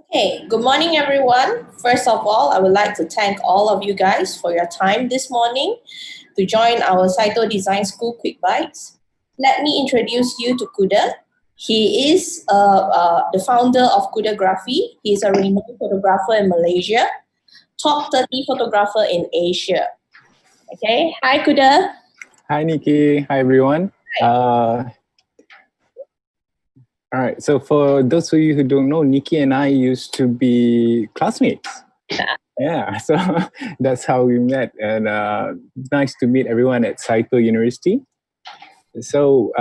Hey, good morning, everyone. First of all, I would like to thank all of you guys for your time this morning to join our Saito Design School Quick Bites. Let me introduce you to Kude. He is the founder of Kudegraphy. He is a renowned photographer in Malaysia, top 30 photographer in Asia. Okay, hi Kude. Hi Nikki, hi everyone. All right, so for those of you who don't know, Nikki and I used to be classmates. Yeah, so that's how we met, and nice to meet everyone at Saito University. So,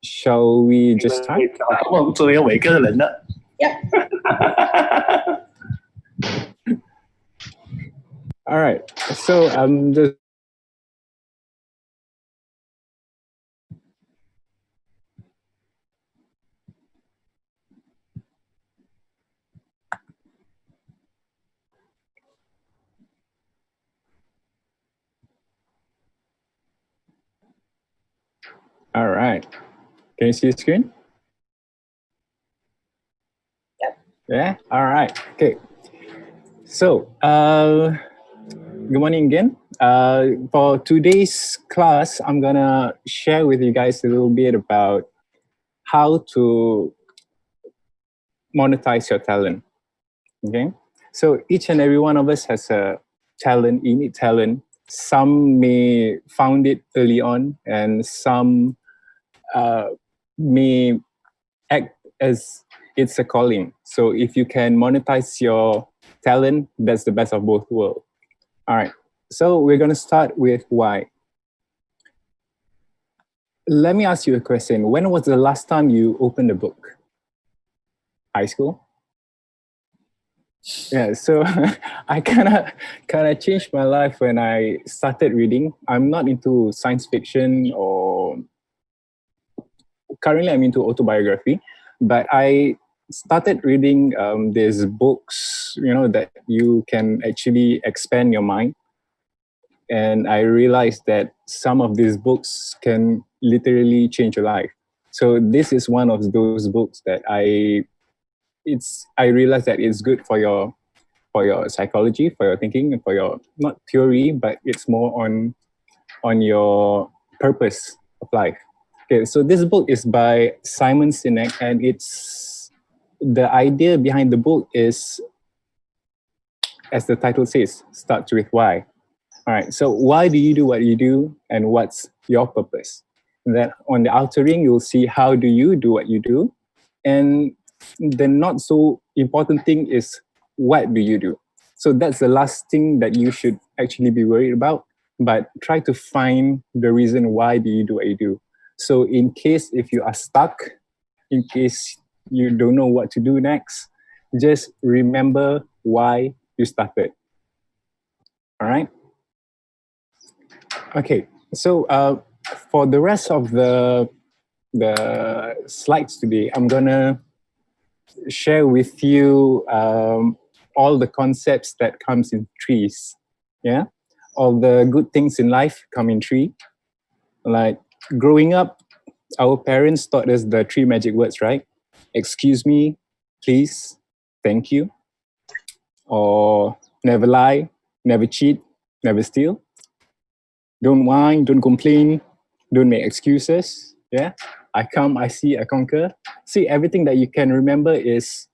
shall we just start? Yeah. All right, so just all right. Can you see the screen? Yep. Yeah. All right. Okay. So, good morning again. For today's class, I'm gonna share with you guys a little bit about how to monetize your talent. Okay, so each and every one of us has a talent, innate talent. Some may found it early on, and some may act as it's a calling. So if you can monetize your talent, that's the best of both worlds. All right, so we're gonna start with why. Let me ask you a question. When was the last time you opened a book? High school? Yeah, so I kind of changed my life when I started reading. I'm not into science fiction, or currently I'm into autobiography, but I started reading these books, that you can actually expand your mind. And I realized that some of these books can literally change your life. So this is one of those books that I realized that it's good for your psychology, for your thinking, and for your, not theory, but it's more on your purpose of life. Okay, so this book is by Simon Sinek, and it's the idea behind the book is, as the title says, starts with why. All right, so why do you do what you do, and what's your purpose? And then on the outer ring, you'll see how do you do what you do, and the not so important thing is what do you do. So that's the last thing that you should actually be worried about, but try to find the reason why do you do what you do. So in case if you are stuck, in case you don't know what to do next, just remember why you started. All right? Okay, so for the rest of the slides today, I'm gonna share with you all the concepts that comes in trees. Yeah, all the good things in life come in tree. Like growing up, our parents taught us the three magic words, right? Excuse me, please, thank you, or never lie, never cheat, never steal. Don't whine, don't complain, don't make excuses. Yeah, I come, I see, I conquer. See, everything that you can remember is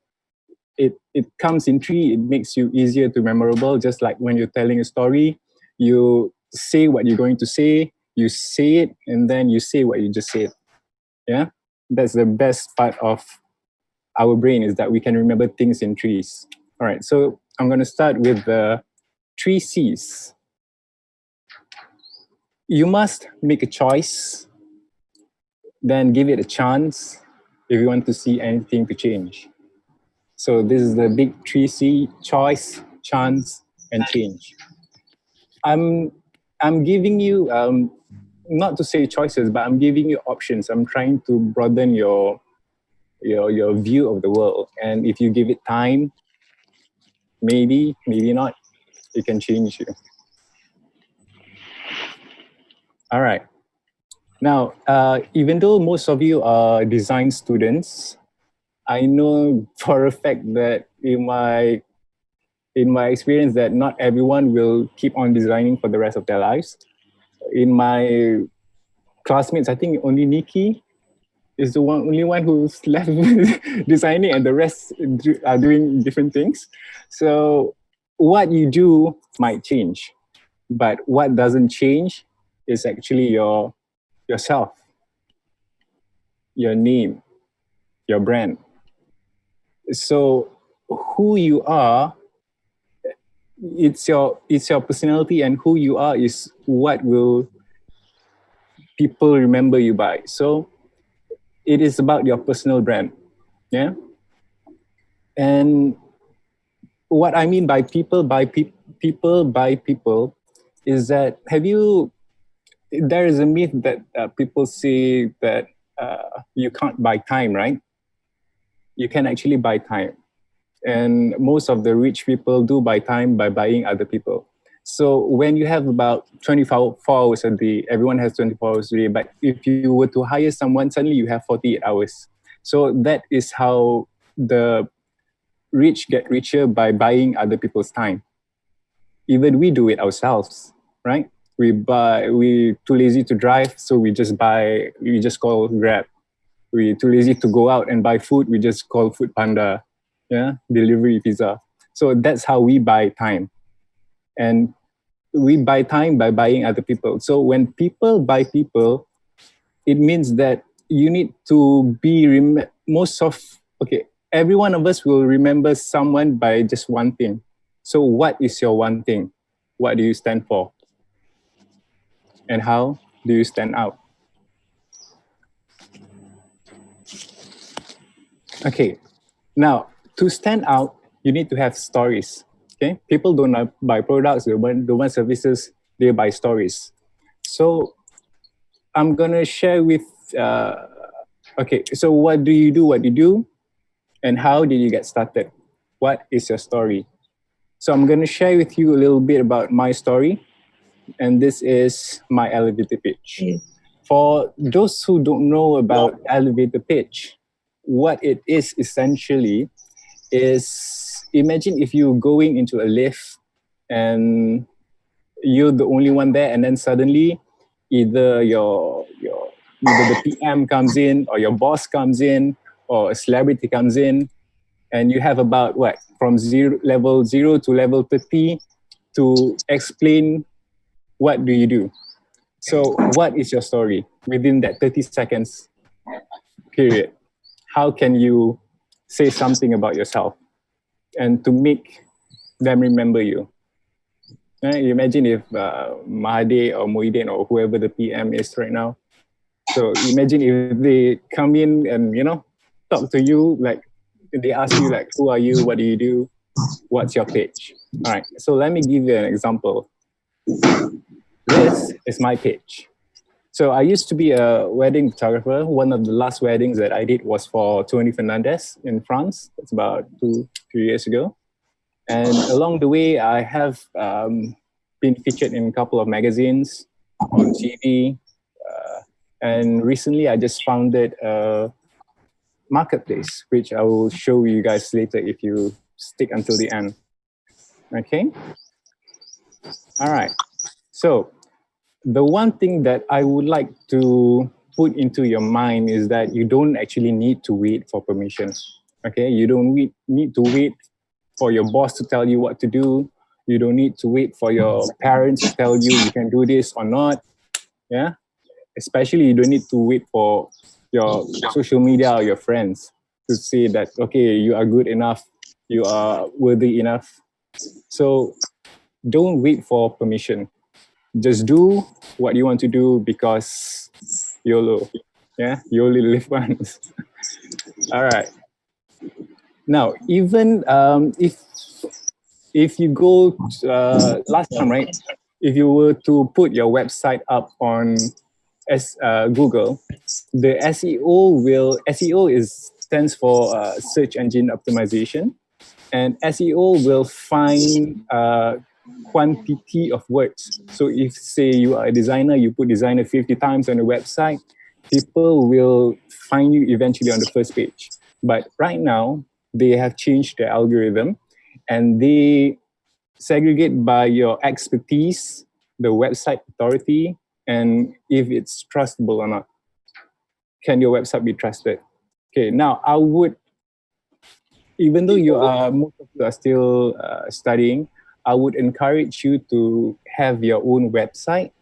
it comes in three. It makes you easier to memorable. Just like when you're telling a story, you say what you're going to say, you say it, and then you say what you just said. Yeah, that's the best part of our brain, is that we can remember things in trees. All right, so I'm going to start with the three C's. You must make a choice, then give it a chance if you want to see anything to change. So this is the big 3C: choice, chance, and change. I'm giving you, not to say choices, but I'm giving you options. I'm trying to broaden your view of the world. And if you give it time, maybe not, it can change you. All right. Now, even though most of you are design students, I know for a fact that in my experience that not everyone will keep on designing for the rest of their lives. In my classmates, I think only Nikki is the only one who's left designing, and the rest are doing different things. So what you do might change, but what doesn't change is actually yourself, your name, your brand. So who you are, it's your personality, and who you are is what will people remember you by. So it is about your personal brand. Yeah. And what I mean by people by people is that, there is a myth that people say that you can't buy time, right? You can actually buy time. And most of the rich people do buy time by buying other people. So when you have about 24 hours a day, everyone has 24 hours a day, but if you were to hire someone, suddenly you have 48 hours. So that is how the rich get richer, by buying other people's time. Even we do it ourselves, right? We too lazy to drive, so we just call Grab. We too lazy to go out and buy food, we just call Food Panda, yeah, delivery pizza. So that's how we buy time. And we buy time by buying other people. So when people buy people, it means that you need to be every one of us will remember someone by just one thing. So what is your one thing? What do you stand for? And how do you stand out? Okay, now to stand out, you need to have stories. Okay, people don't buy products, they don't buy services, they buy stories. So I'm gonna share with. So what do you do, and how did you get started? What is your story? So I'm gonna share with you a little bit about my story, and this is my elevator pitch. For those who don't know about elevator pitch, what it is essentially is, imagine if you're going into a lift and you're the only one there, and then suddenly either either the PM comes in, or your boss comes in, or a celebrity comes in, and you have about from level 0 to level 30 to explain what do you do. So what is your story within that 30 seconds period? How can you say something about yourself and to make them remember you? Imagine if Mahathir or Muhyiddin or whoever the PM is right now. So imagine if they come in and, talk to you, like they ask you like, who are you? What do you do? What's your pitch? All right. So let me give you an example. This is my pitch. So I used to be a wedding photographer. One of the last weddings that I did was for Tony Fernandez in France. That's about 2-3 years ago. And along the way, I have been featured in a couple of magazines, on TV. And recently, I just founded a marketplace, which I will show you guys later if you stick until the end. Okay? All right. So the one thing that I would like to put into your mind is that you don't actually need to wait for permission. Okay? You don't need to wait for your boss to tell you what to do. You don't need to wait for your parents to tell you can do this or not. Yeah? Especially you don't need to wait for your social media or your friends to say that, okay, you are good enough, you are worthy enough. So don't wait for permission. Just do what you want to do, because YOLO. Yeah, you only live once. All right. Now, even if you go last time, right? If you were to put your website up on Google, the SEO stands for search engine optimization, and SEO will find quantity of words. So if say you are a designer, you put designer 50 times on the website, people will find you eventually on the first page. But right now, they have changed the algorithm and they segregate by your expertise, the website authority, and if it's trustable or not. Can your website be trusted? Okay, now I would, even though most of you are still studying, I would encourage you to have your own website.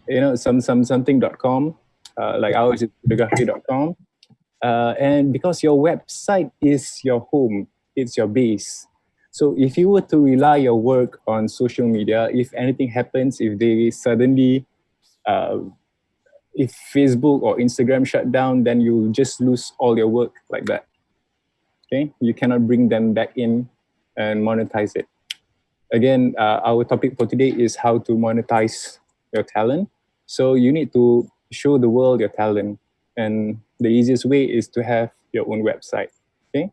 You know, something.com, like ours is kudegraphy.com. And because your website is your home, it's your base. So if you were to rely your work on social media, if anything happens, if they suddenly, uh, if Facebook or Instagram shut down, then you just lose all your work like that. Okay, you cannot bring them back in and monetize it. Again, our topic for today is how to monetize your talent. So you need to show the world your talent, and the easiest way is to have your own website. Okay.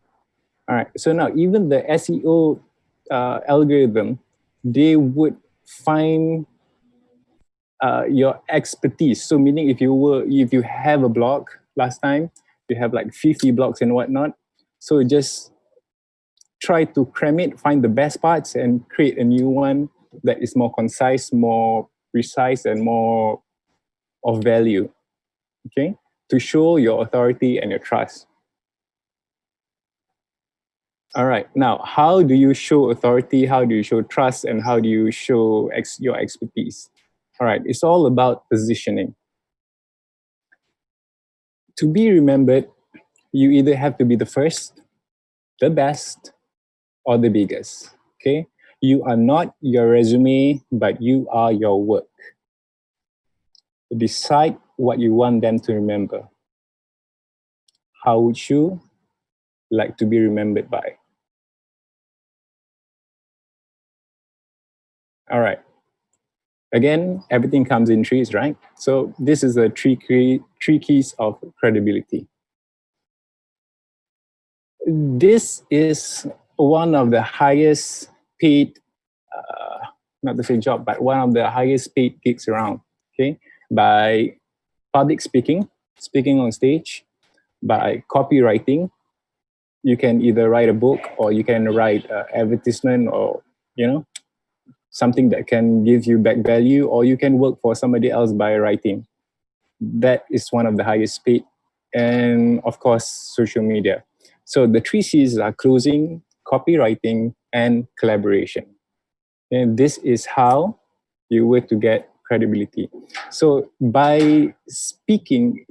All right. So now, even the SEO algorithm, they would find your expertise. So meaning, if you have a blog last time, you have like 50 blogs and whatnot. So just try to cram it, find the best parts, and create a new one that is more concise, more precise, and more of value. Okay, to show your authority and your trust. All right. Now, how do you show authority? How do you show trust? And how do you show your expertise? All right. It's all about positioning. To be remembered, you either have to be the first, the best, or the biggest. Okay. You are not your resume, but you are your work. Decide what you want them to remember. How would you like to be remembered by? All right. Again, everything comes in threes, right? So this is the three keys of credibility. This is one of the highest paid, not to say job, but one of the highest paid gigs around. Okay, by public speaking, speaking on stage, by copywriting. You can either write a book or you can write advertisement, or something that can give you back value, or you can work for somebody else by writing. That is one of the highest paid. And of course, social media. So the three C's are closing, copywriting, and collaboration. And this is how you were to get credibility. So by speaking,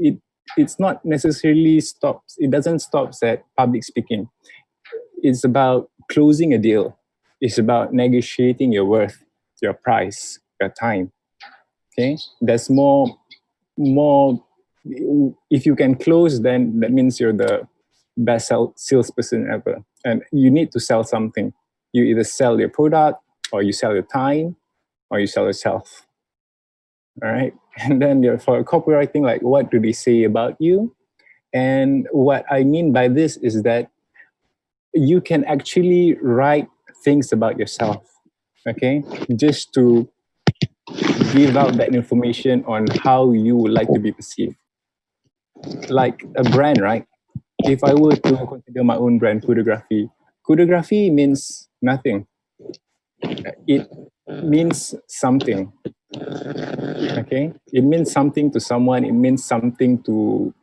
it's not necessarily stops. It doesn't stop at public speaking. It's about closing a deal. It's about negotiating your worth, your price, your time. Okay, there's more. If you can close, then that means you're the best salesperson ever. And you need to sell something. You either sell your product, or you sell your time, or you sell yourself. All right. And then for copywriting, like, what do they say about you? And what I mean by this is that you can actually write things about yourself, okay, just to give out that information on how you would like to be perceived. Like a brand, right? If I were to consider my own brand, Kudegraphy means nothing. It means something. Okay, it means something to someone. It means something to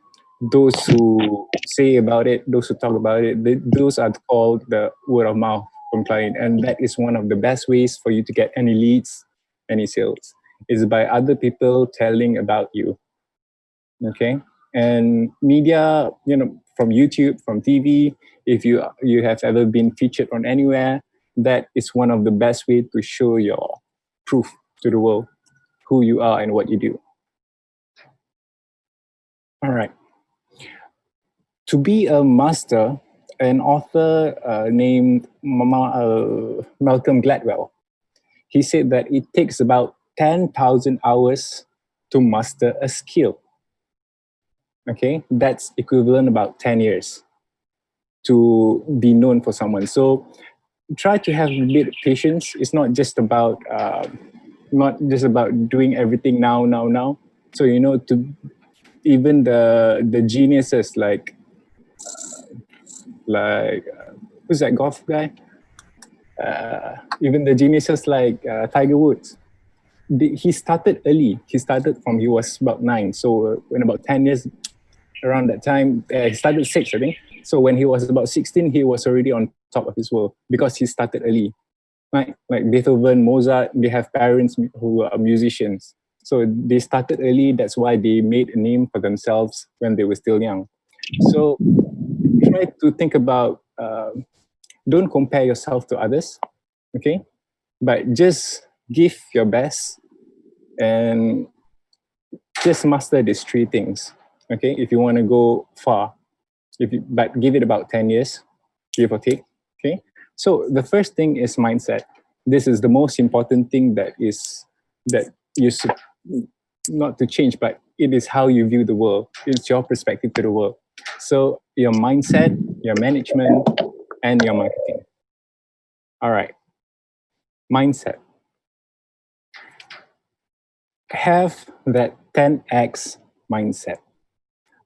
those who say about it, those who talk about it. Those are called the word of mouth from client, and that is one of the best ways for you to get any leads, any sales, is by other people telling about you. Okay, and media, from YouTube, from TV, if you have ever been featured on anywhere, that is one of the best way to show your proof to the world, who you are and what you do. All right. To be a master, an author named Malcolm Gladwell, he said that it takes about 10,000 hours to master a skill. Okay, that's equivalent about 10 years to be known for someone. So try to have a bit of patience. It's not just about doing everything now. So to even the geniuses like like who's that golf guy? Even the geniuses like Tiger Woods. He started early. He started from he was about 9. So in about 10 years, around that time, he started 6, I think. So when he was about 16, he was already on top of his world because he started early. Right? Like Beethoven, Mozart, they have parents who are musicians. So they started early. That's why they made a name for themselves when they were still young. So try to think about, don't compare yourself to others, okay? But just give your best and just master these 3 things, okay? If you want to go far, but give it about 10 years, give or take, okay? So the first thing is mindset. This is the most important thing that you should not to change, but it is how you view the world. It's your perspective to the world. So your mindset, your management, and your marketing. All right, mindset. Have that 10x mindset.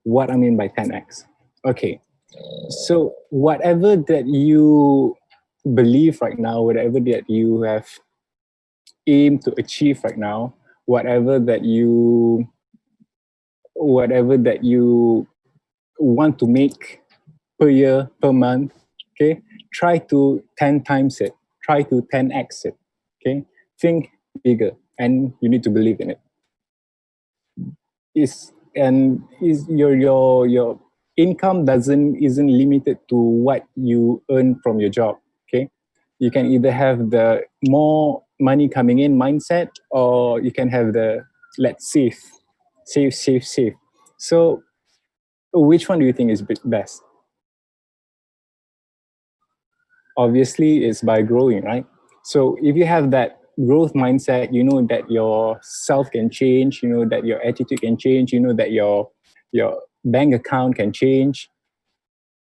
What I mean by 10x. Okay, so whatever that you believe right now, whatever that you have aimed to achieve right now, whatever that you want to make per year, per month, okay, try to 10 times it, try to 10x it, okay? Think bigger, and you need to believe in it. Is your income isn't limited to what you earn from your job, okay? You can either have the more money coming in mindset, or you can have the let's save. So which one do you think is best? Obviously it's by growing, right? So if you have that growth mindset, you know that your self can change, you know that your attitude can change, you know that your bank account can change.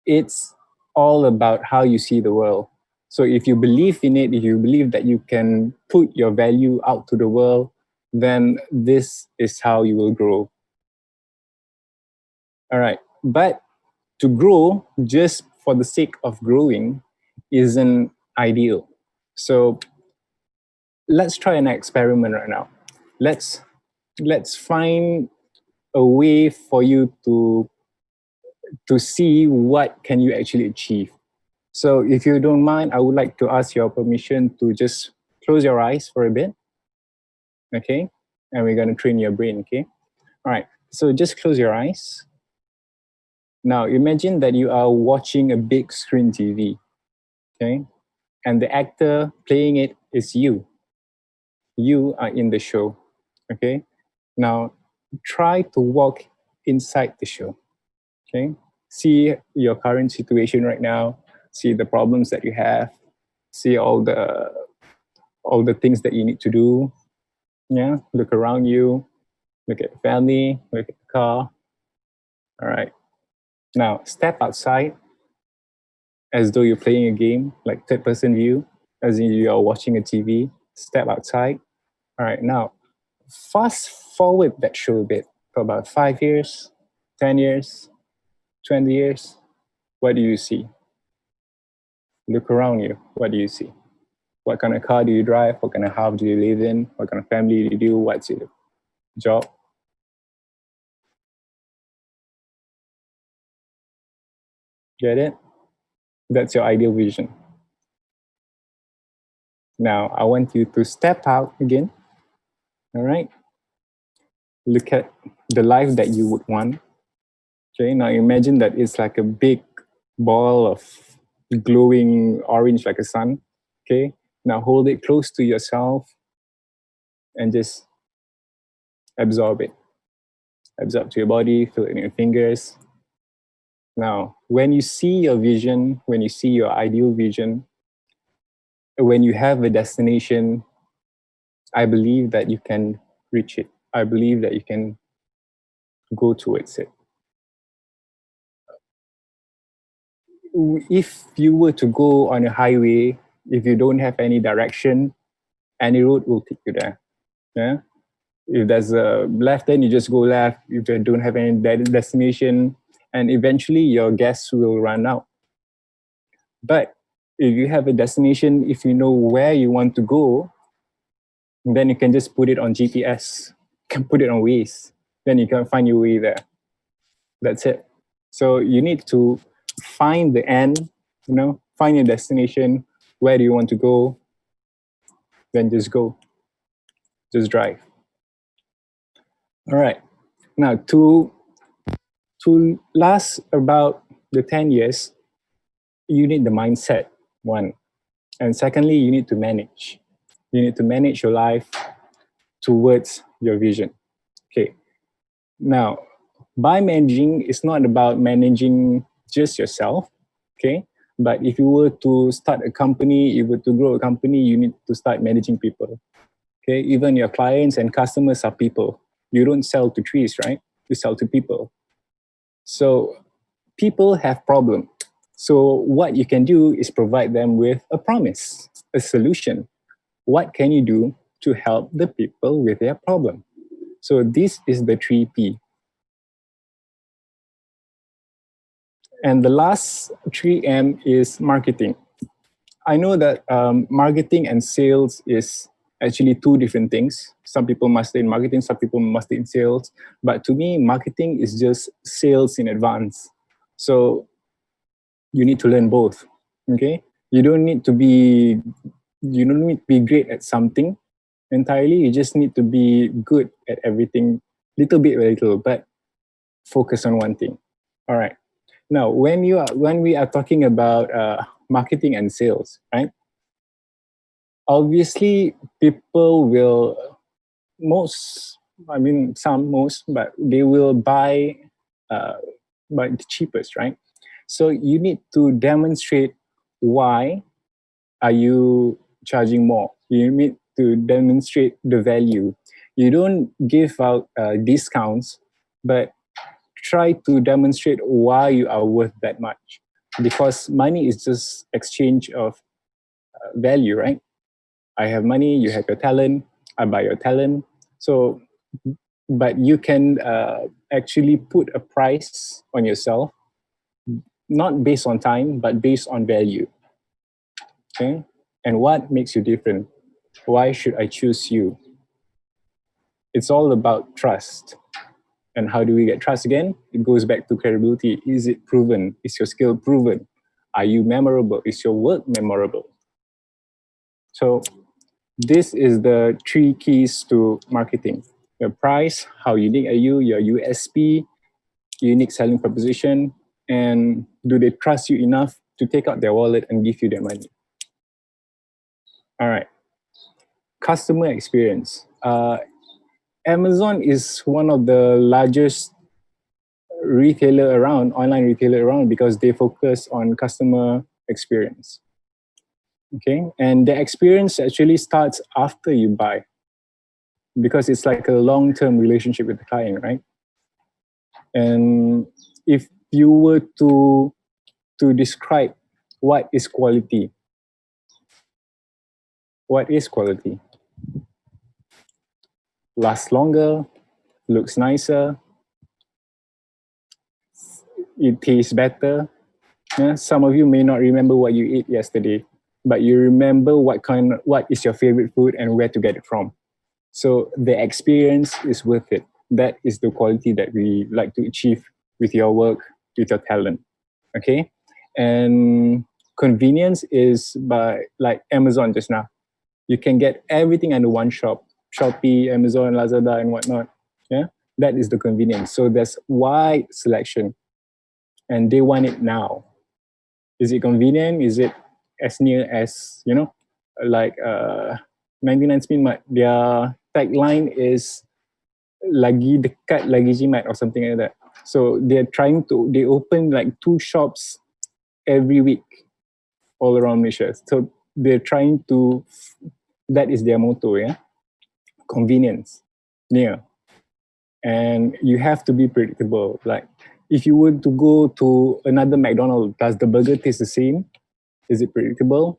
It's all about how you see the world. So if you believe in it, if you believe that you can put your value out to the world, then this is how you will grow. All right, but to grow just for the sake of growing isn't ideal. So let's try an experiment right now. Let's find a way for you to see what can you actually achieve. So if you don't mind, I would like to ask your permission to just close your eyes for a bit. Okay, and we're going to train your brain. Okay, all right, so just close your eyes. Now imagine that you are watching a big screen TV. Okay, and the actor playing it is you. You are in the show. Okay, now try to walk inside the show. Okay, see your current situation right now, see the problems that you have, see all the things that you need to do. Yeah, look around you, look at family, look at the car. All right, now step outside as though you're playing a game, like third person view, as in you are watching a TV. Step outside. All right, now fast forward that show a bit for about 5 years, 10 years, 20 years. What do you see? Look around you. What do you see? What kind of car do you drive? What kind of house do you live in? What kind of family do you do? What's your job? Get it? That's your ideal vision. Now, I want you to step out again. All right? Look at the life that you would want. Okay, now imagine that it's like a big ball of glowing orange like a sun. Okay, now hold it close to yourself and just absorb it. Absorb to your body, feel it in your fingers. Now, when you see your vision, when you see your ideal vision, when you have a destination, I believe that you can reach it. I believe that you can go towards it. If you were to go on a highway, if you don't have any direction, any road will take you there. Yeah. If there's a left, then you just go left. If you don't have any destination, and eventually your gas will run out. But if you have a destination, if you know where you want to go, then you can just put it on GPS, you can put it on Waze, then you can find your way there. That's it. So you need to find the end, find your destination, where do you want to go, then just go, just drive. All right. Now to last about the 10 years, you need the mindset, one. And secondly, you need to manage. You need to manage your life towards your vision. Okay. Now, by managing, it's not about managing just yourself. Okay. But if you were to start a company, if you were to grow a company, you need to start managing people. Okay. Even your clients and customers are people. You don't sell to trees, right? You sell to people. So people have problems. So what you can do is provide them with a promise, a solution. What can you do to help the people with their problem? So this is the 3P. And the last 3M is marketing. I know that marketing and sales is actually two different things. Some people master in marketing, some people master in sales. But to me, marketing is just sales in advance. So you need to learn both. Okay, you don't need to be great at something entirely. You just need to be good at everything, little bit by little, but focus on one thing. All right. Now, when we are talking about marketing and sales, right? Obviously, people will but they will buy the cheapest, right? So you need to demonstrate why are you charging more. You need to demonstrate the value. You don't give out discounts, but try to demonstrate why you are worth that much. Because money is just exchange of value, right? I have money, you have your talent, I buy your talent. So, but you can actually put a price on yourself, not based on time, but based on value. Okay? And what makes you different? Why should I choose you? It's all about trust. And how do we get trust again? It goes back to credibility. Is it proven? Is your skill proven? Are you memorable? Is your work memorable? So this is the 3 keys to marketing. Your price, how unique are you, your USP, unique selling proposition, and do they trust you enough to take out their wallet and give you their money? All right. Customer experience. Amazon is one of the largest online retailer around, because they focus on customer experience. Okay, and the experience actually starts after you buy, because it's like a long-term relationship with the client, right? And if you were to describe what is quality, lasts longer, looks nicer, it tastes better. Yeah, some of you may not remember what you ate yesterday, but you remember what is your favorite food and where to get it from. So the experience is worth it. That is the quality that we like to achieve with your work, with your talent. Okay? And convenience is by, like Amazon just now. You can get everything under one shop. Shopee, Amazon, Lazada, and whatnot. Yeah? That is the convenience. So there's wide selection. And they want it now. Is it convenient? Is it as near as, like 99 Spin Mart? Their tagline is lagi dekat, lagi jimat, or something like that. So they open like 2 shops every week all around Malaysia. So they're trying to, that is their motto, yeah? Convenience, near. And you have to be predictable. Like, if you were to go to another McDonald's, does the burger taste the same? Is it predictable?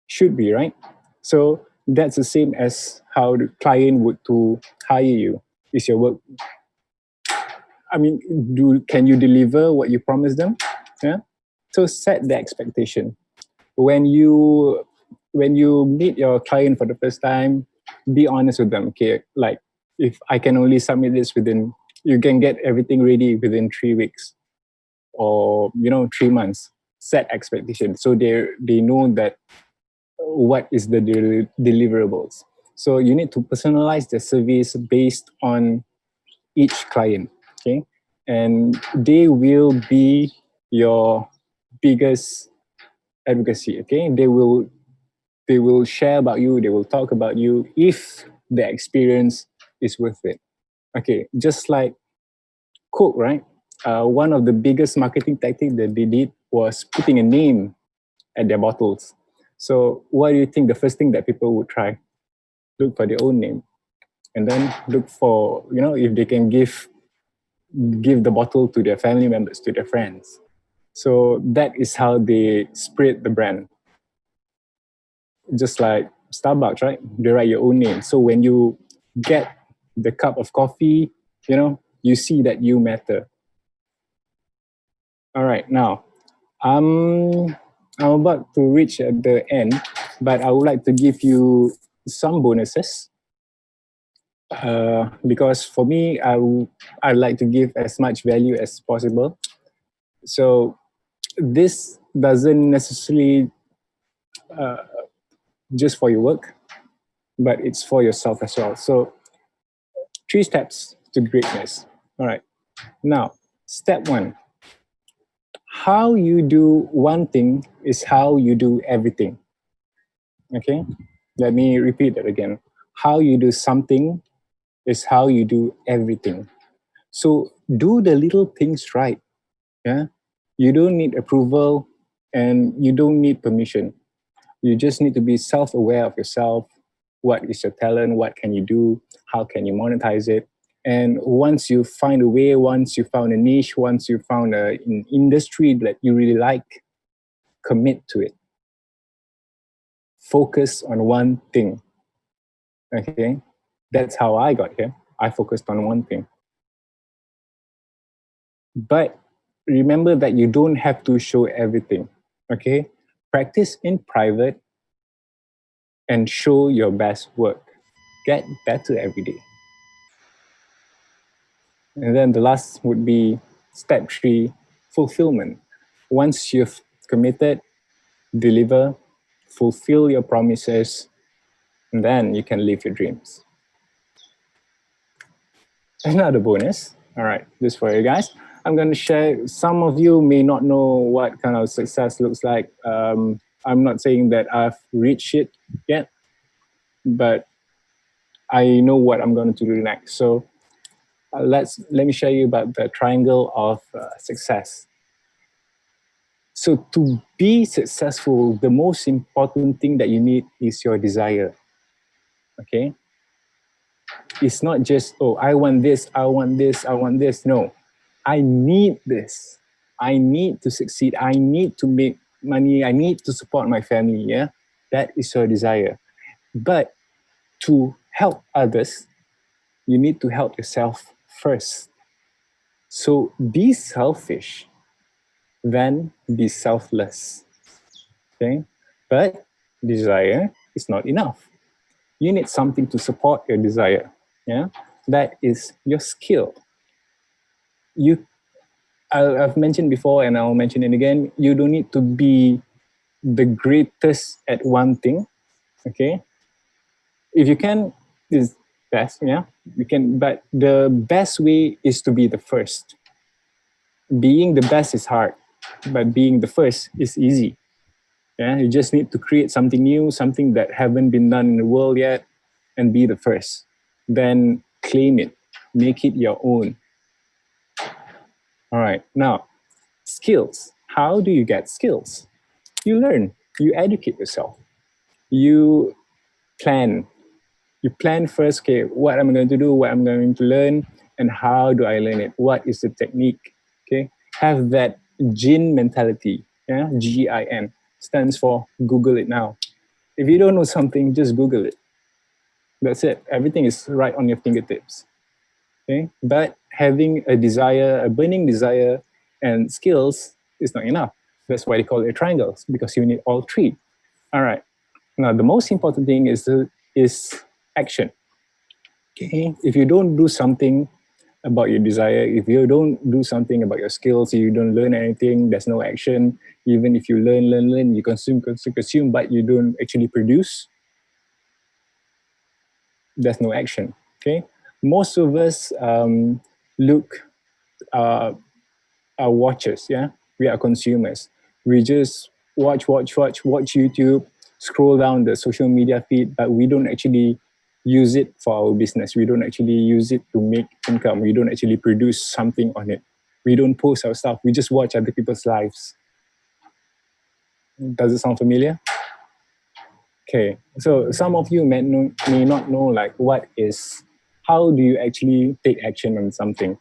Should be, right? So that's the same as how the client would to hire you. Is your work, can you deliver what you promised them? Yeah. So set the expectation. When you meet your client for the first time, be honest with them. Okay, like if I can only submit this within, you can get everything ready within 3 weeks or 3 months. Set expectation so they know that what is the deliverables. So you need to personalize the service based on each client. Okay, and they will be your biggest advocacy. Okay, they will share about you, they will talk about you if the experience is worth it. Okay, just like Coke, right? One of the biggest marketing tactics that they did was putting a name at their bottles. So what do you think the first thing that people would try? Look for their own name, and then look for, if they can give the bottle to their family members, to their friends. So that is how they spread the brand. Just like Starbucks, right? They write your own name. So when you get the cup of coffee, you see that you matter. All right, now I'm about to reach at the end, but I would like to give you some bonuses. Because for me, I like to give as much value as possible. So this doesn't necessarily just for your work, but it's for yourself as well. So 3 steps to greatness. All right. Now, step 1. How you do one thing is how you do everything. Okay? Let me repeat that again. How you do something is how you do everything. So do the little things right. Yeah? You don't need approval and you don't need permission. You just need to be self-aware of yourself. What is your talent? What can you do? How can you monetize it? And once you find a way, once you found a niche, once you found an industry that you really like, commit to it. Focus on one thing. Okay? That's how I got here. I focused on one thing. But remember that you don't have to show everything. Okay? Practice in private and show your best work. Get better every day. And then the last would be step 3, fulfillment. Once you've committed, deliver, fulfill your promises, and then you can live your dreams. Another bonus. All right, this for you guys. I'm going to share. Some of you may not know what kind of success looks like. I'm not saying that I've reached it yet, but I know what I'm going to do next. So let me share you about the triangle of success. So to be successful, the most important thing that you need is your desire. Okay? It's not just, oh, I want this, I want this, I want this. No, I need this. I need to succeed. I need to make money. I need to support my family. Yeah, that is your desire. But to help others, you need to help yourself first. So be selfish, then be selfless. Okay, but desire is not enough. You need something to support your desire. Yeah, that is your skill. I've mentioned before, and I'll mention it again. You don't need to be the greatest at one thing. Okay, if you can, is best. Yeah, you can. But the best way is to be the first. Being the best is hard, but being the first is easy. Yeah, you just need to create something new, something that haven't been done in the world yet, and be the first. Then claim it, make it your own. All right, now skills. How do you get skills? You learn, you educate yourself, you plan. You plan first, okay, what am I going to do, what I'm going to learn, and how do I learn it? What is the technique? Okay, have that GIN mentality. Yeah, GIN stands for Google it now. If you don't know something, just Google it. That's it. Everything is right on your fingertips. Okay, but having a desire, a burning desire, and skills is not enough. That's why they call it triangles, because you need all three. All right. Now, the most important thing is action. Okay. If you don't do something about your desire, if you don't do something about your skills, you don't learn anything, there's no action. Even if you learn, you consume, but you don't actually produce, there's no action. Okay. Most of us look uh, are watchers. Yeah, we are consumers. We just watch YouTube, scroll down the social media feed, but we don't actually use it for our business. We don't actually use it to make income. We don't actually produce something on it. We don't post our stuff. We just watch other people's lives. Does it sound familiar? Okay, so some of you may not know like how do you actually take action on something.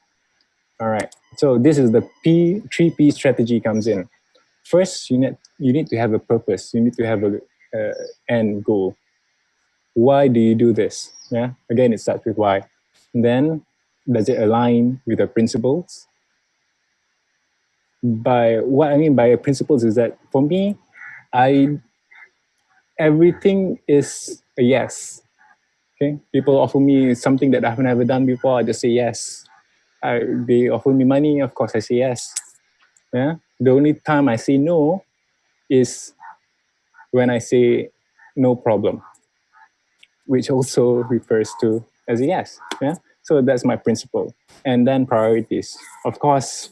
All right, so this is the 3P strategy comes in. First, you need to have a purpose. You need to have a end goal. Why do you do this? Yeah. Again, it starts with why. And then, does it align with the principles? By what I mean by principles is that for me, everything is a yes. Okay. People offer me something that I've never done before. I just say yes. They offer me money. Of course, I say yes. Yeah. The only time I say no is when I say no problem, which also refers to as a yes. Yeah. So that's my principle. And then priorities. Of course,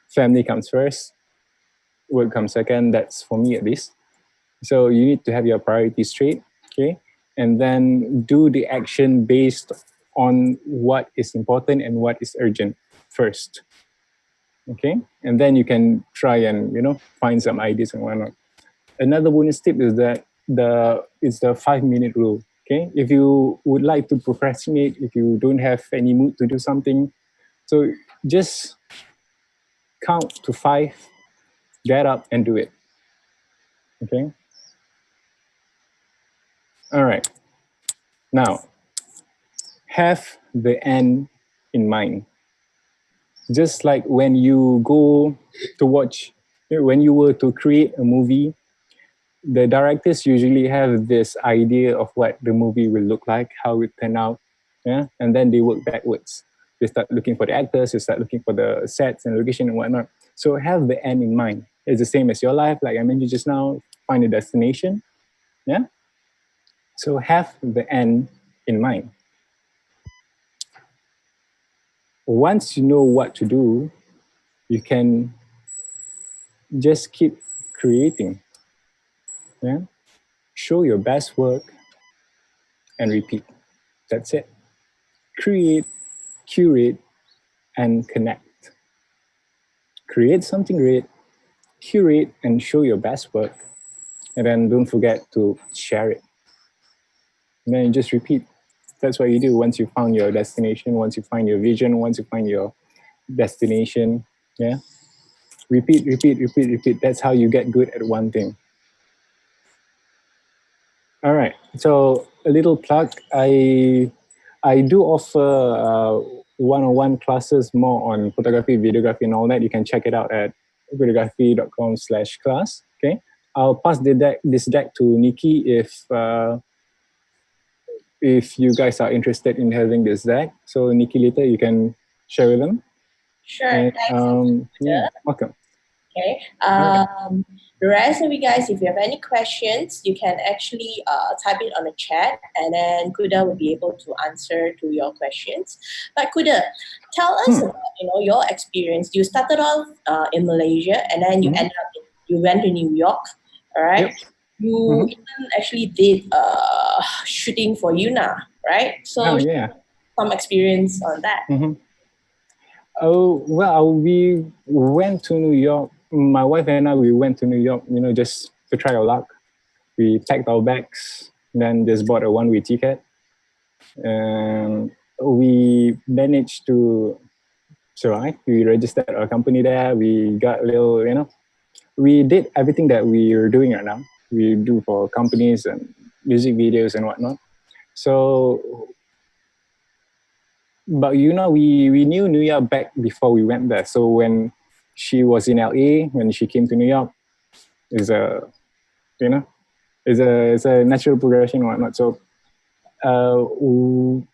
family comes first, work comes second. That's for me at least. So you need to have your priorities straight. Okay. And then do the action based on what is important and what is urgent first. Okay. And then you can try and, find some ideas and whatnot. Another bonus tip is that it's the 5-minute rule. Okay, if you would like to procrastinate, if you don't have any mood to do something, so just count to 5, get up and do it. Okay. All right. Now, have the end in mind. Just like when you go to watch, when you were to create a movie, the directors usually have this idea of what the movie will look like, how it turn out, yeah, and then they work backwards. They start looking for the actors, they start looking for the sets and location and whatnot. So have the end in mind. It's the same as your life, like I mentioned just now. Find a destination, yeah. So have the end in mind. Once you know what to do, you can just keep creating. Yeah, show your best work and repeat. That's it. Create, curate, and connect. Create something great, curate and show your best work, and then don't forget to share it. And then you just repeat. That's what you do once you found your destination, once you find your vision, once you find your destination. Yeah. Repeat, repeat, repeat, repeat. That's how you get good at one thing. All right. So a little plug. I do offer one-on-one classes more on photography, videography, and all that. You can check it out at kudegraphy.com/class. Okay. I'll pass this deck to Nikki if you guys are interested in having this deck. So Nikki, later you can share with them. Sure. And, Thanks. yeah, welcome. Okay. Right. The rest of you guys, if you have any questions, you can actually type it on the chat, and then Kuda will be able to answer to your questions. But Kuda, tell us about your experience. You started off in Malaysia, and then you ended up you went to New York. All right. Yep. You even actually did shooting for Yuna, right? So yeah. some experience on that. Oh, well, we went to New York. My wife and I, we went to New York, just to try our luck. We packed our bags, then just bought a one-way ticket. And we managed to survive. We registered our company there. We got a little, we did everything that we are doing right now. We do for companies and music videos and whatnot. So, but we knew New York back before we went there. So when she was in LA, when she came to New York, is a, you know, is a natural progression and whatnot. So hang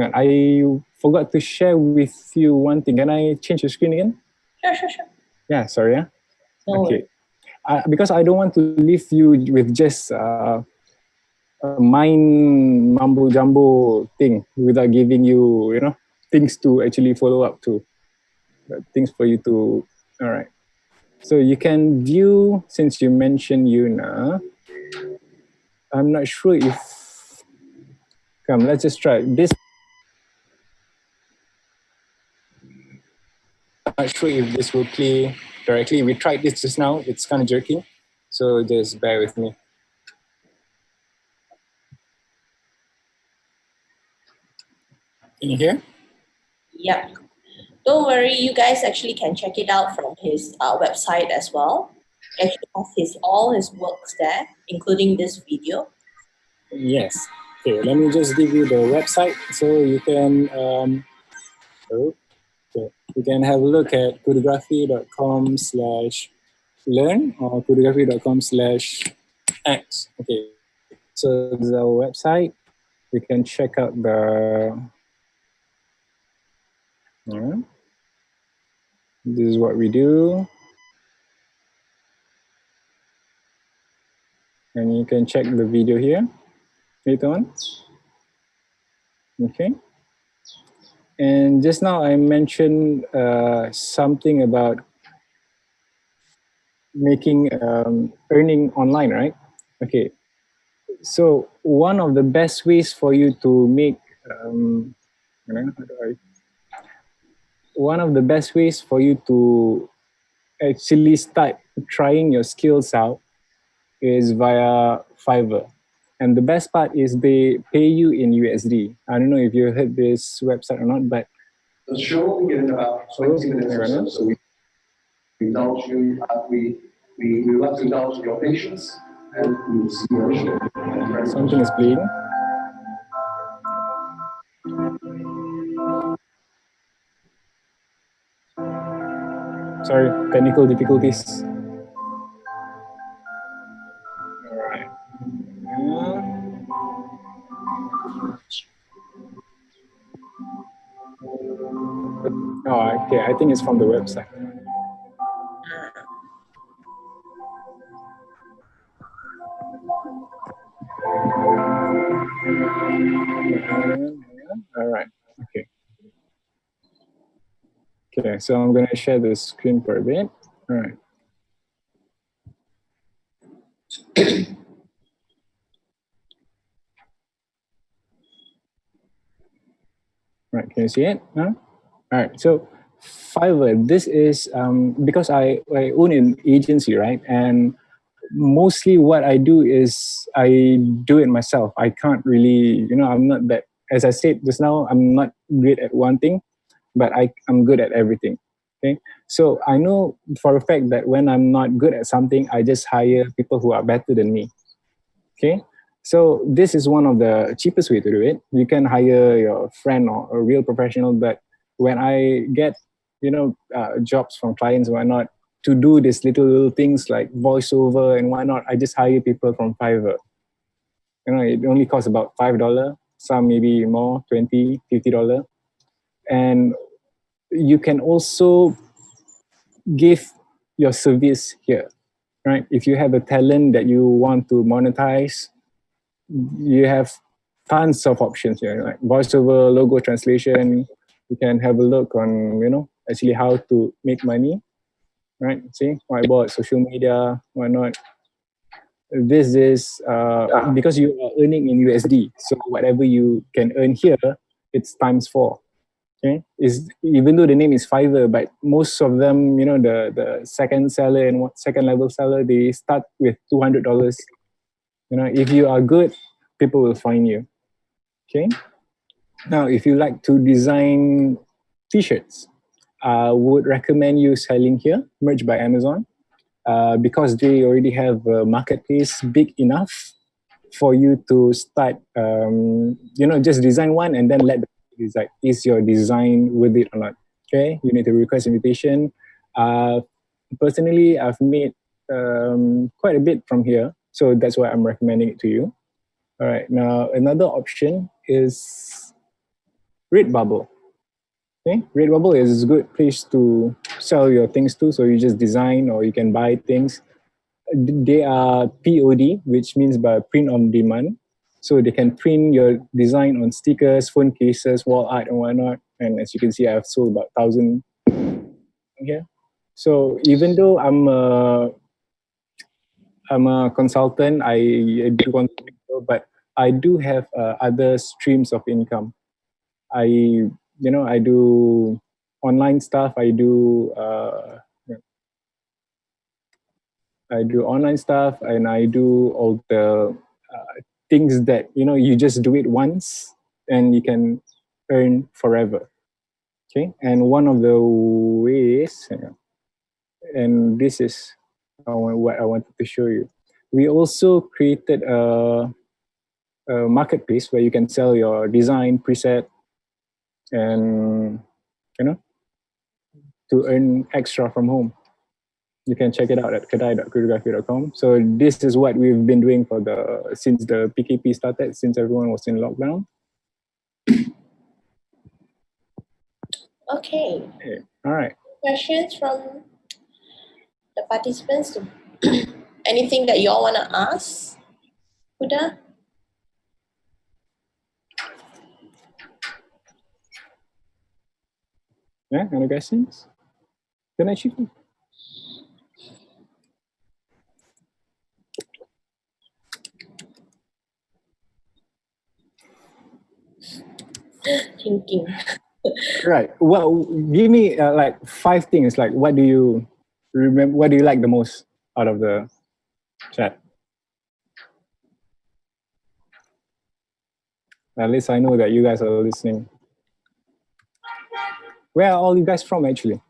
on, I forgot to share with you one thing. Can I change the screen again? Sure. Yeah, sorry. Yeah. No Okay. Because I don't want to leave you with just a mind mumbo jumbo thing without giving you, you know, things to actually follow up to, things for you to. All right. So you can view, since you mentioned Yuna, I'm not sure if, come, let's just try this. I'm not sure if this will play directly. We tried this just now. It's kind of jerky. So just bear with me. Can you hear? Yeah. Don't worry, you guys actually can check it out from his website as well. He actually has all his works there, including this video. Yes. Okay, let me just give you the website so you can you can have a look at kudegraphy.com/learn or kudegraphy.com/x. Okay, so this is our website. You can check out the. This is what we do. And you can check the video here later on. Okay. And just now I mentioned something about making earning online, right? Okay. So one of the best ways for you to make one of the best ways for you to actually start trying your skills out is via Fiverr. And the best part is they pay you in USD. I don't know if you heard this website or not, but the show will begin in about 20 minutes or so. So we indulge you, we would like to indulge in your patience, and we will see you show. Something is playing. Sorry, technical difficulties. All right. Oh, okay. I think it's from the website. All right. Okay. Okay. So I'm gonna share the screen for a bit. All right. Right. Can you see it? Huh? All right. So Fiverr. This is because I own an agency, right? And mostly what I do is I do it myself. I can't really, you know, I'm not that, as I said just now, I'm not great at one thing, but I'm good at everything. Okay. So I know for a fact that when I'm not good at something, I just hire people who are better than me. Okay. So this is one of the cheapest way to do it. You can hire your friend or a real professional, but when I get, you know, jobs from clients and whatnot, to do these little things like voiceover and whatnot, I just hire people from Fiverr. You know, it only costs about $5, some maybe more, $20, $50. And you can also give your service here, right? If you have a talent that you want to monetize, you have tons of options here, like voiceover, logo translation. You can have a look on, you know, actually how to make money, right? See, whiteboard, social media, whatnot. This is because you are earning in USD. So whatever you can earn here, it's times 4. Okay, is even though the name is Fiverr, but most of them, you know, the second seller and second level seller, they start with $200. You know, if you are good, people will find you. Okay. Now, if you like to design t-shirts, I would recommend you selling here, Merch by Amazon, because they already have a marketplace big enough for you to start, you know, just design one and then let the decide, is your design worth it or not? Okay, you need to request invitation. Personally, I've made quite a bit from here. So that's why I'm recommending it to you. All right. Now, another option is Redbubble. Okay, Redbubble is a good place to sell your things to. So you just design or you can buy things. They are POD, which means by print on demand. So they can print your design on stickers, phone cases, wall art, and whatnot. And as you can see, I've sold about 1,000 here. So even though I'm a consultant, I do consulting, but I do have other streams of income. I do online stuff. I do online stuff, and I do all the things that you just do it once and you can earn forever. Okay, and one of the ways, and this is what I wanted to show you. We also created a marketplace where you can sell your design preset and to earn extra from home. You can check it out at kedai.kudegraphy.com. So this is what we've been doing since the PKP started, since everyone was in lockdown. Okay. All right. Questions from the participants? Anything that you all want to ask, Kuda? Yeah, any questions? Can I shoot you? Thinking. Right. Well, give me like 5 things. Like, what do you remember? What do you like the most out of the chat? At least I know that you guys are listening. Where are all you guys from, actually?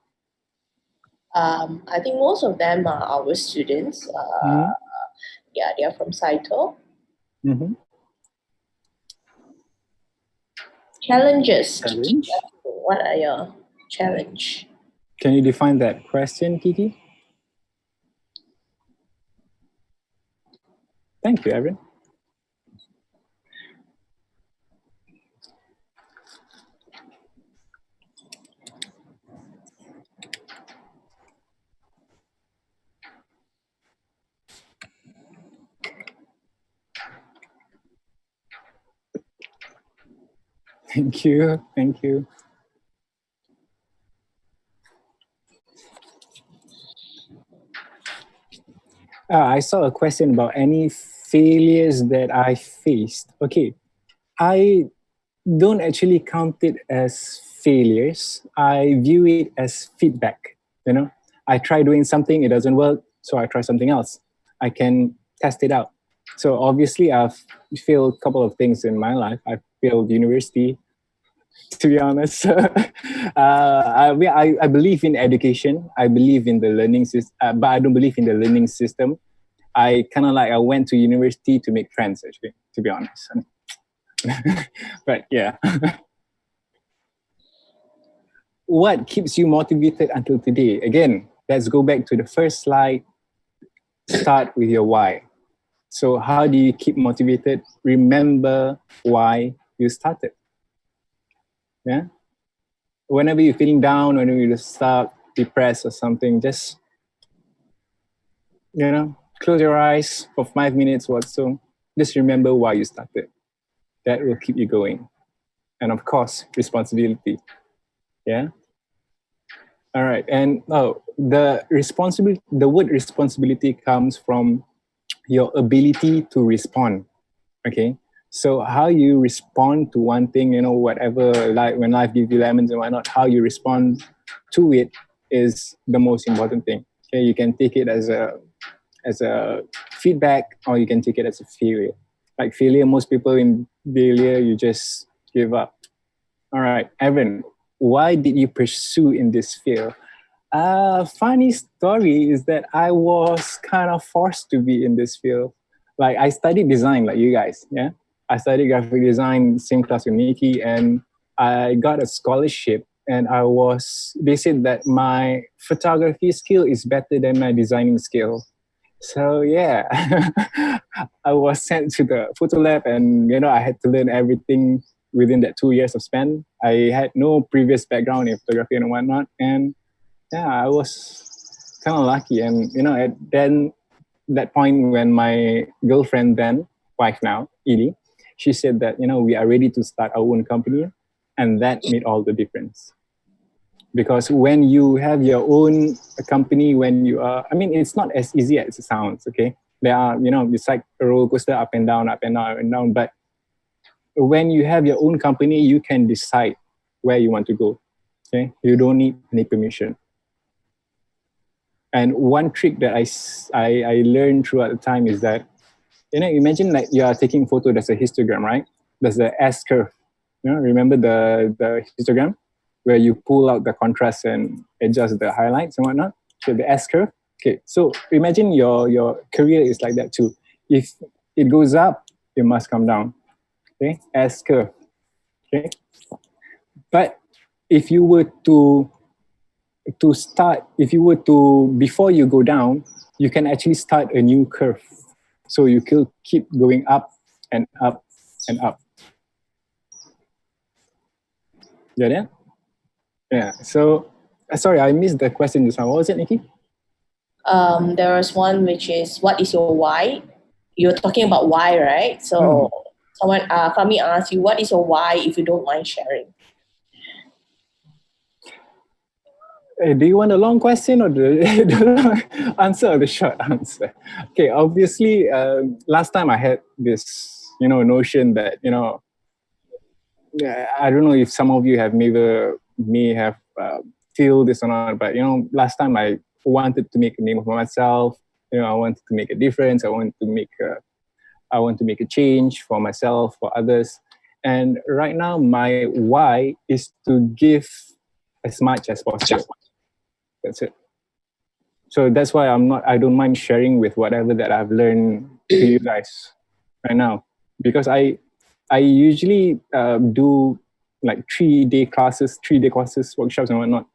I think most of them are our students. Yeah, they are from Saito. Mm-hmm. Challenges. Challenge? What are your challenge? Can you define that question, Kiki? Thank you, Evan. Thank you. Thank you. I saw a question about any failures that I faced. Okay, I don't actually count it as failures. I view it as feedback. I try doing something, it doesn't work, so I try something else. I can test it out. So obviously, I've failed a couple of things in my life. I failed university, to be honest. I believe in education. I believe in the learning system, but I don't believe in the learning system. I went to university to make friends, actually, to be honest. But yeah. What keeps you motivated until today? Again, let's go back to the first slide. Start with your why. So how do you keep motivated? Remember why you started. Yeah. Whenever you're feeling down, whenever you're stuck, depressed or something, just close your eyes for 5 minutes or so. Just remember why you started. That will keep you going. And of course, responsibility. Yeah. All right. And the word responsibility comes from your ability to respond. Okay. So how you respond to one thing, whatever, like when life gives you lemons and whatnot, how you respond to it is the most important thing. Okay. You can take it as a feedback, or you can take it as a failure. Like failure, most people in failure, you just give up. All right, Evan, why did you pursue in this field? Funny story is that I was kind of forced to be in this field. Like I studied design, like you guys, yeah. I studied graphic design, same class with Nikki, and I got a scholarship. And they said that my photography skill is better than my designing skill. So yeah, I was sent to the photo lab, and I had to learn everything within that 2 years of span. I had no previous background in photography and whatnot, and yeah, I was kind of lucky. And at then that point when my girlfriend, then wife now, Ili, she said that we are ready to start our own company, and that made all the difference. Because when you have your own company, when you are, I mean, it's not as easy as it sounds. Okay, there are, it's like a roller coaster, up and down, up and down, up and down. But when you have your own company, you can decide where you want to go. Okay, you don't need any permission. And one trick that I learned throughout the time is that, imagine like you are taking a photo. There's a histogram, right? There's the S curve. Remember the histogram where you pull out the contrast and adjust the highlights and whatnot. So the S curve. Okay, so imagine your career is like that too. If it goes up, it must come down. Okay, S curve. Okay, but if you were to start, if you were to, before you go down, you can actually start a new curve. So you can keep going up and up and up. Get it? Yeah. So, sorry, I missed the question just now. What was it, Nikki? There was one which is, what is your why? You're talking about why, right? So someone, Kami asked you, what is your why, if you don't mind sharing? Do you want a long question or the answer or the short answer? Okay, obviously, last time I had this, notion that, I don't know if some of you may have feel this or not, but last time I wanted to make a name for myself. I wanted to make a difference. I want to make a change for myself, for others. And right now, my why is to give as much as possible. That's it. So that's why I don't mind sharing with whatever that I've learned to you guys right now, because I usually do like 3-day courses, workshops and whatnot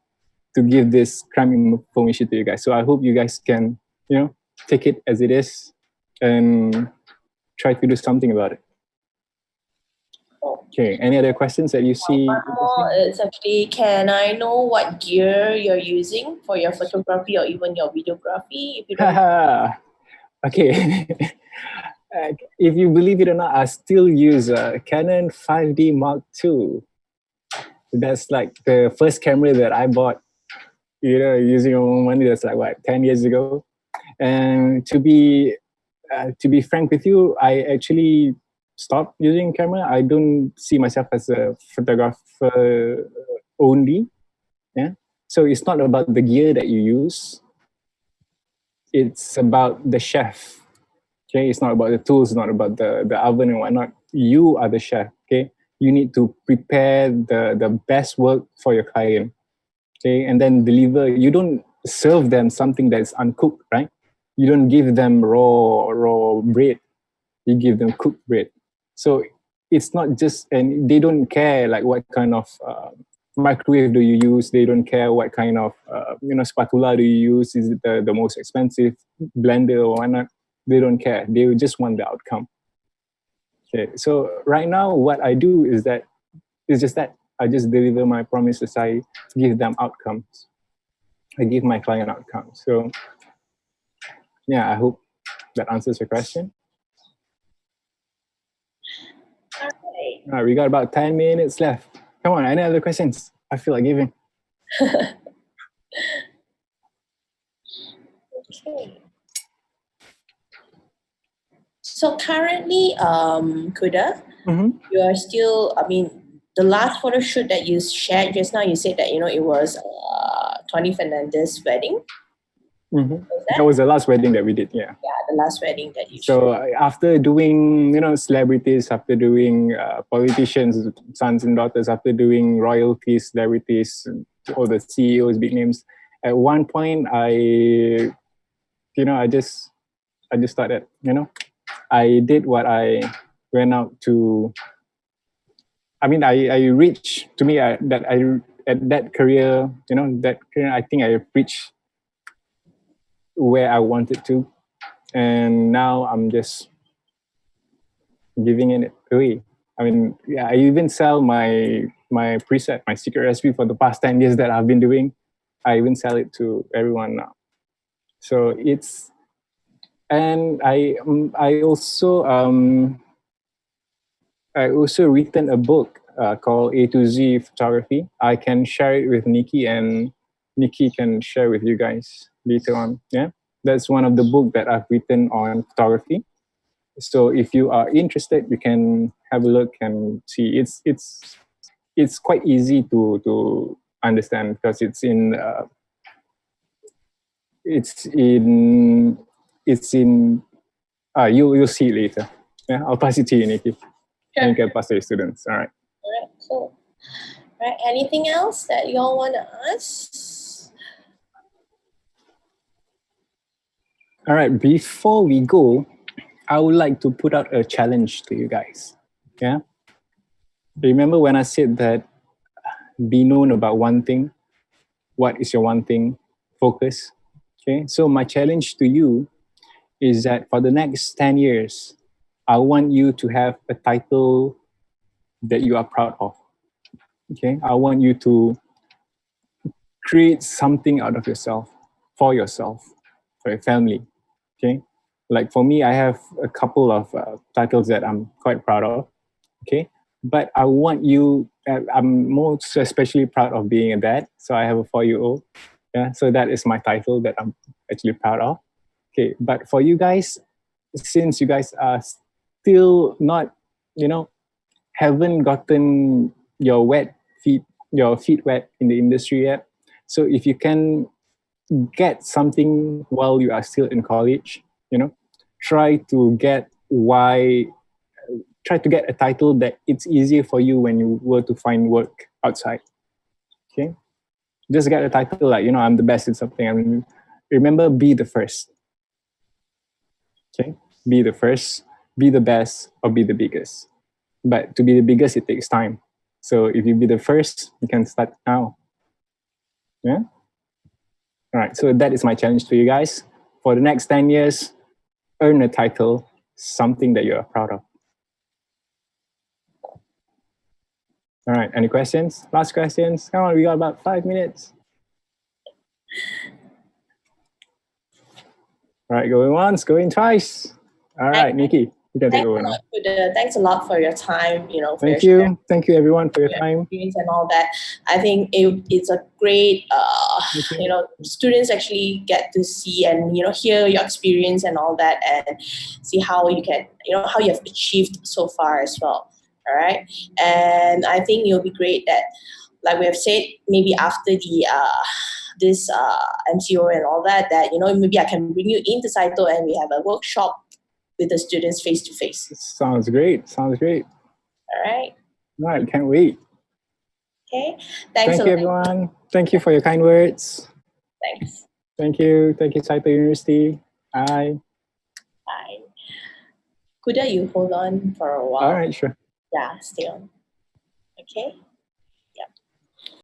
to give this crime information to you guys. So I hope you guys can, take it as it is and try to do something about it. Okay, any other questions that you see? One more is actually, can I know what gear you're using for your photography or even your videography? If you don't. Okay. If you believe it or not, I still use a Canon 5D Mark II. That's like the first camera that I bought, using my own money. That's like what, 10 years ago. And to be frank with you, I actually stopped using camera. I don't see myself as a photographer only. Yeah. So it's not about the gear that you use. It's about the chef. Okay, it's not about the tools, it's not about the oven and whatnot. You are the chef. Okay, you need to prepare the best work for your client. Okay, and then deliver. You don't serve them something that's uncooked, right? You don't give them raw bread. You give them cooked bread. So it's not just, and they don't care like what kind of microwave do you use. They don't care what kind of spatula do you use. Is it the most expensive blender or whatnot? They don't care. They just want the outcome. Okay. So right now, what I do is just that I just deliver my promises. I give them outcomes. I give my client outcomes. So yeah, I hope that answers your question. All right, we got about 10 minutes left. Come on, any other questions? I feel like giving. Okay. So currently, Kuda, you are still, I mean, the last photo shoot that you shared just now, you said that, it was Tony Fernandez's wedding. That was the last wedding that we did, yeah. Yeah, the last wedding that you So after doing, celebrities, after doing politicians, sons and daughters, after doing royalties, celebrities, all the CEOs, big names, at one point I just started, I did what I went out to. I mean, I reached, to me, at that career, I think I reached where I wanted to. and now I'm just giving it away. I mean, yeah, I even sell my preset, my secret recipe for the past 10 years that I've been doing. I even sell it to everyone now. So it's, and I also written a book called A to Z Photography. I can share it with Nikki, and Nikki can share with you guys later on. Yeah, that's one of the book that I've written on photography. So if you are interested, you can have a look and see. It's quite easy to understand because it's in you'll see it later. Yeah, I'll pass it to you, Nikki. And you can pass to your students. All right. All right, cool. All right, anything else that y'all want to ask? All right. Before we go, I would like to put out a challenge to you guys. Yeah. Remember when I said that be known about one thing? What is your one thing? Focus. Okay. So my challenge to you is that for the next 10 years, I want you to have a title that you are proud of. Okay. I want you to create something out of yourself, for your family. Okay. Like for me, I have a couple of titles that I'm quite proud of. Okay. But I want you, I'm most especially proud of being a dad. So I have a 4-year-old. Yeah. So that is my title that I'm actually proud of. Okay. But for you guys, since you guys are still not, haven't gotten your feet wet in the industry yet. So if you can get something while you are still in college, try to get a title that it's easier for you when you were to find work outside. Okay, just get a title like I'm the best in something. I mean, remember, be the first. Okay, be the first, be the best, or be the biggest. But to be the biggest, it takes time. So if you be the first, you can start now. Yeah. All right. So that is my challenge to you guys for the next 10 years. Earn a title, something that you are proud of. All right. Any questions? Last questions? Come on, we got about 5 minutes. All right, going once, going twice. All right, Nikki, you can take over now. Thanks a lot for your time. Thank you. Thank you, everyone, for your time. And all that. I think it's a great, students actually get to see and, hear your experience and all that and see how you can, how you have achieved so far as well. All right. And I think it'll be great that, like we have said, maybe after the, this MCO and all that, maybe I can bring you into Saito and we have a workshop with the students face to face. Sounds great. All right. All right, can't wait. Okay. Thank you, everyone. Thank you for your kind words. Thanks. Thank you, Saito University. Bye. Bye. Kude, you hold on for a while. All right, sure. Yeah, stay on. Okay.